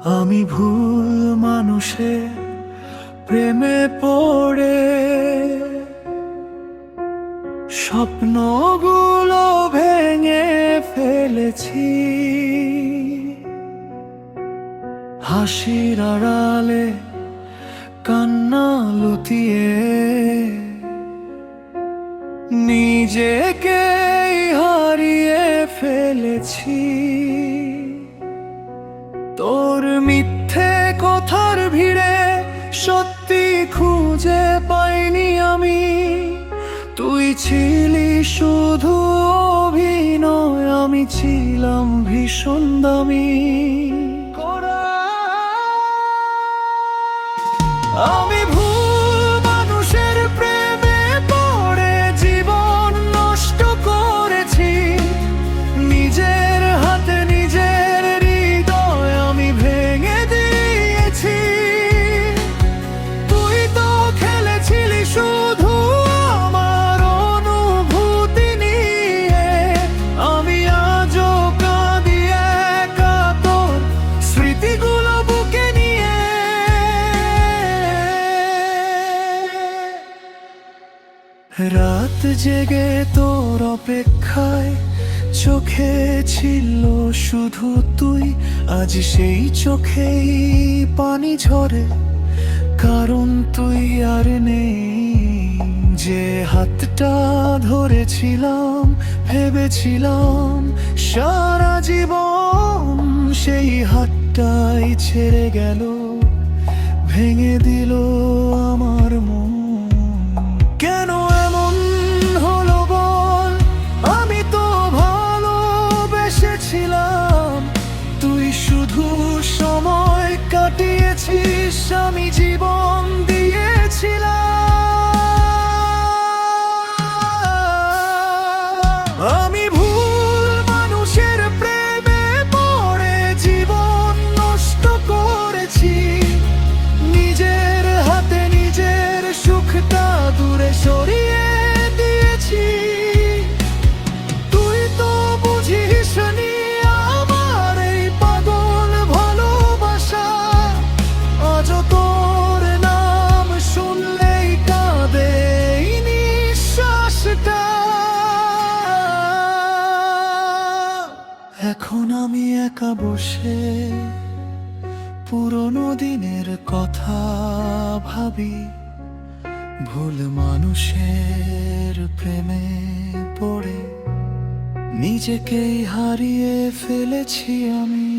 আমি ভুল মানুষের প্রেমে পড়ে স্বপ্নগুলো ভেঙে ফেলেছি। হাসির আড়ালে কান্না লুকিয়ে নিজেকে হারিয়ে ফেলেছি। তোর মিথ্যে কথার ভিড়ে সত্যি খুঁজে পাইনি আমি। তুই ছিলি শুধু অভিনয়, আমি ছিলাম ভীষণ দামি। আমি ভুল মানুষের প্রেমে পড়ে জীবন নষ্ট করেছি। নিজের হাতে নিজের হৃদয় আমি ভেঙে দিয়েছি। তুই তো খেলেছিলি শুধু আমার অনুভূতি নিয়ে। আমি আজও কাঁদি একা তোর স্মৃতিগুলো বুকে নিয়ে। রাত জেগে তোর অপেক্ষায় চোখে ছিল শুধু তুই। আজ সেই চোখেই পানি ঝরে, কারণ তুই আর নেই। যে হাতটা ধরেছিলাম, ভেবেছিলাম সারা জীবন, সেই হাতটাই ছেড়ে গেল, ভেঙে দিল আমার মন। কেন এমন হলো বল? আমি তো ভালোবেসেছিলাম। তুই শুধু সময় কাটিয়েছিস, আমি জীবন দিয়েছিলাম। আমি ভুল মানুষের প্রেমে পড়ে জীবন নষ্ট করেছি। নিজের হাতে নিজের সুখটা দূরে সরিয়ে দিয়েছি। তুই তো বুঝিসনি আমার এই পাগল ভালোবাসা। আজও তোর নাম শুনলেই কাঁদে এই নিঃশ্বাসটা। এখন আমি একা বসে পুরনো দিনের কথা ভাবি। ভুল মানুষের প্রেমে পড়ে নিজেকেই হারিয়ে ফেলেছি আমি।